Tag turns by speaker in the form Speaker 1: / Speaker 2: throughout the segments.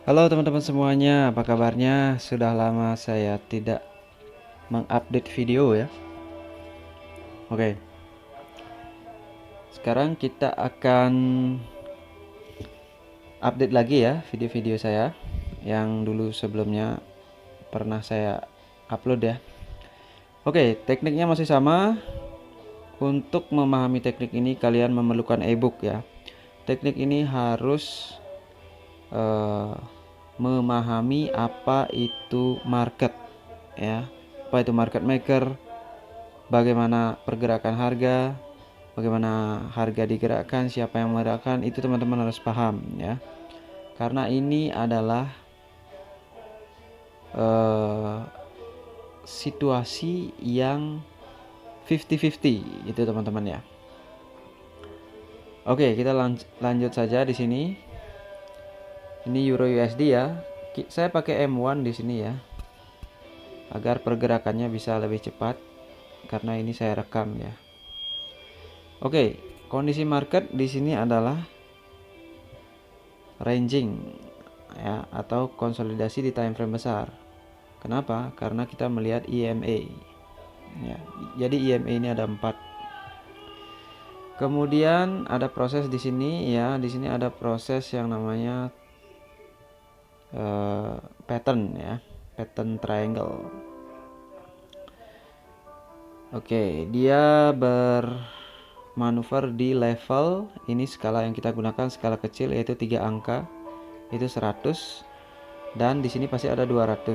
Speaker 1: Halo teman-teman semuanya, apa kabarnya? Sudah lama saya tidak mengupdate video ya. Oke, sekarang kita akan update lagi ya video-video saya yang dulu sebelumnya pernah saya upload ya. Oke, tekniknya masih sama. Untuk memahami teknik ini kalian memerlukan ebook ya. Teknik ini harus eh, memahami apa itu market ya. Apa itu market maker, bagaimana pergerakan harga, bagaimana harga digerakkan, siapa yang menggerakkan, itu teman-teman harus paham ya. Karena ini adalah eh, situasi yang 50-50 itu teman-teman ya. Oke, kita lanjut saja di sini. Ini Euro USD ya. Saya pakai M1 di sini ya, agar pergerakannya bisa lebih cepat karena ini saya rekam ya. Oke, kondisi market di sini adalah ranging ya, atau konsolidasi di time frame besar. Kenapa? Karena kita melihat EMA ya. Jadi EMA ini ada 4. Kemudian ada proses di sini ya. Di sini ada proses yang namanya pattern ya, pattern triangle. Oke, dia bermanuver di level ini, skala yang kita gunakan skala kecil yaitu 3 angka, itu 100, dan di sini pasti ada 200.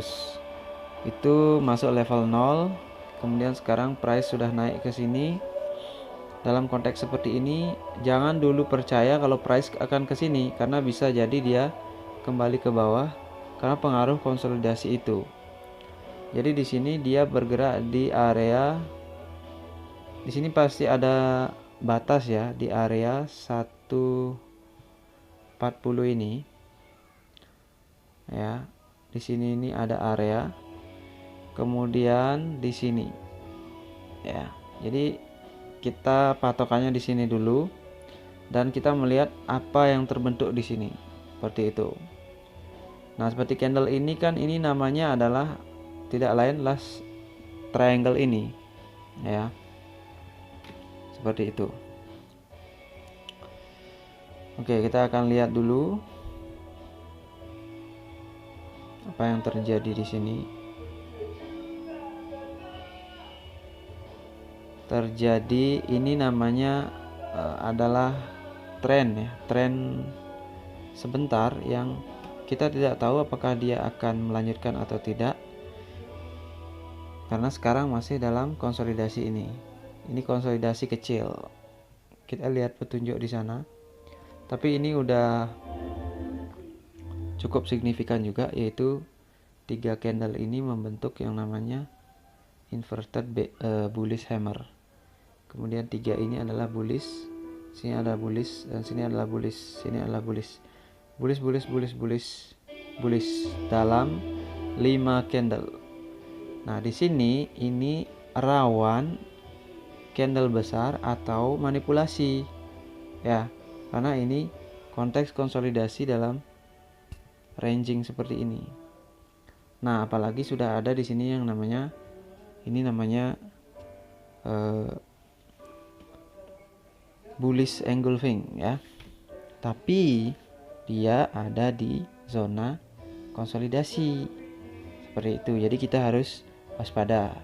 Speaker 1: Itu masuk level 0. Kemudian sekarang price sudah naik ke sini. Dalam konteks seperti ini jangan dulu percaya kalau price akan ke sini, karena bisa jadi dia kembali ke bawah karena pengaruh konsolidasi itu. Jadi di sini dia bergerak di area, di sini pasti ada batas ya, di area 140 ini ya. Di sini ini ada area, kemudian di sini ya. Jadi kita patokannya di sini dulu dan kita melihat apa yang terbentuk di sini. Seperti itu. Nah, seperti candle ini kan, ini namanya adalah tidak lain last triangle ini ya. Seperti itu. Oke, kita akan lihat dulu apa yang terjadi di sini. Terjadi ini namanya adalah tren ya, tren sebentar yang kita tidak tahu apakah dia akan melanjutkan atau tidak, karena sekarang masih dalam konsolidasi ini. Ini konsolidasi kecil. Kita lihat petunjuk di sana. Tapi ini udah cukup signifikan juga, yaitu 3 candle ini membentuk yang namanya inverted bullish hammer. Kemudian 3 ini adalah bullish, sini ada bullish, dan sini adalah bullish, sini adalah bullish. Bullish, bullish, bullish, bullish, bullish dalam 5 candle. Nah, di sini ini rawan candle besar atau manipulasi ya, karena ini konteks konsolidasi dalam ranging seperti ini. Nah, apalagi sudah ada di sini yang namanya, ini namanya bullish engulfing ya. Tapi dia ada di zona konsolidasi seperti itu. Jadi kita harus waspada.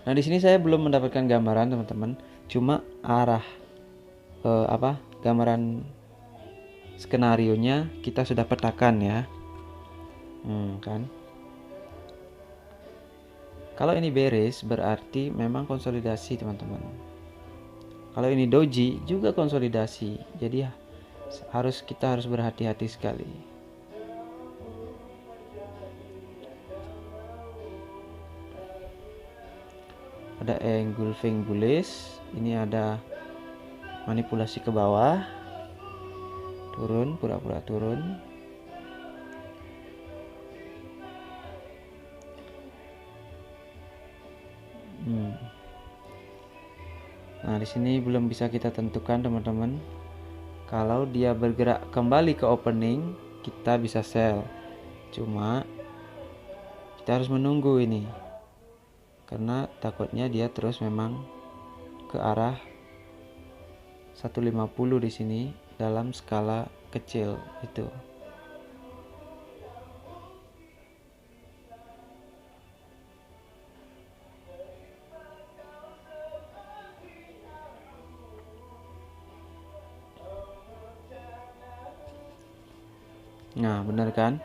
Speaker 1: Nah, di sini saya belum mendapatkan gambaran teman-teman, cuma arah gambaran skenarionya kita sudah petakan ya. Kan. Kalau ini bearish berarti memang konsolidasi teman-teman. Kalau ini doji juga konsolidasi. Jadi ya, kita harus berhati-hati sekali. Ada engulfing bullish, ini ada manipulasi ke bawah, turun, pura-pura turun. Nah, di sini belum bisa kita tentukan teman-teman. Kalau dia bergerak kembali ke opening, kita bisa sell. Cuma kita harus menunggu ini, karena takutnya dia terus memang ke arah 150 di sini dalam skala kecil itu. Nah, benar kan?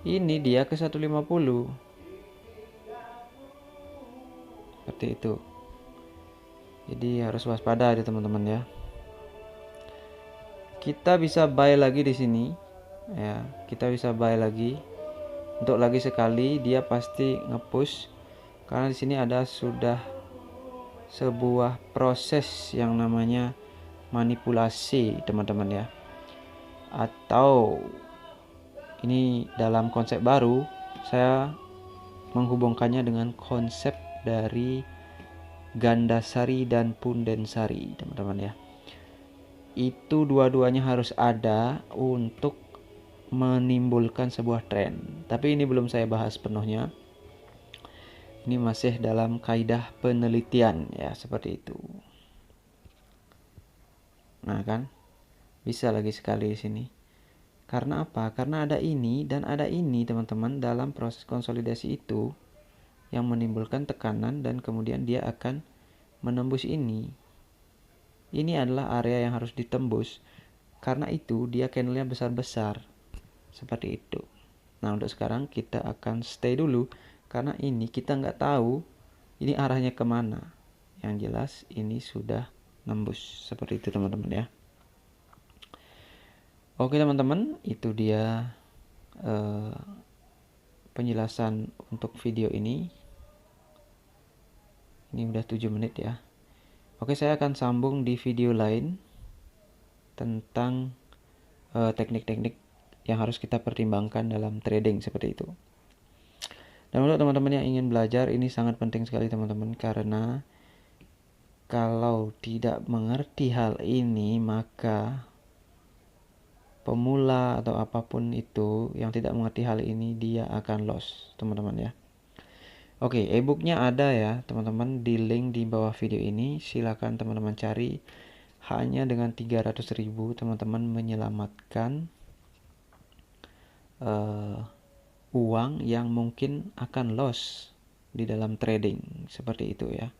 Speaker 1: Ini dia ke 150. Seperti itu. Jadi harus waspada ya teman-teman ya. Kita bisa buy lagi di sini. Ya, kita bisa buy lagi. Untuk lagi sekali dia pasti nge-push, karena di sini ada sudah sebuah proses yang namanya manipulasi teman-teman ya. Atau ini dalam konsep baru, saya menghubungkannya dengan konsep dari Gandasari dan Pundensari teman-teman ya. Itu dua-duanya harus ada untuk menimbulkan sebuah tren. Tapi ini belum saya bahas penuhnya. Ini masih dalam kaidah penelitian ya, seperti itu. Nah kan, bisa lagi sekali di sini. Karena apa? Karena ada ini dan ada ini teman-teman, dalam proses konsolidasi itu yang menimbulkan tekanan dan kemudian dia akan menembus ini. Ini adalah area yang harus ditembus. Karena itu dia candlenya besar-besar. Seperti itu. Nah, untuk sekarang kita akan stay dulu, karena ini kita nggak tahu ini arahnya kemana. Yang jelas ini sudah nembus. Seperti itu teman-teman ya. Oke teman-teman, itu dia penjelasan untuk video ini. Ini udah 7 menit ya. Oke, saya akan sambung di video lain tentang teknik-teknik yang harus kita pertimbangkan dalam trading seperti itu. Dan untuk teman-teman yang ingin belajar, ini sangat penting sekali teman-teman, karena kalau tidak mengerti hal ini, maka pemula atau apapun itu yang tidak mengerti hal ini, dia akan loss teman-teman ya. Oke, e-booknya ada ya teman-teman di link di bawah video ini. Silakan teman-teman cari. Hanya dengan 300.000 teman-teman menyelamatkan uang yang mungkin akan loss di dalam trading, seperti itu ya.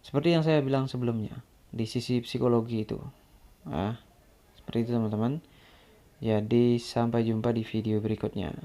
Speaker 1: Seperti yang saya bilang sebelumnya, di sisi psikologi itu. Seperti itu teman-teman. Jadi sampai jumpa di video berikutnya.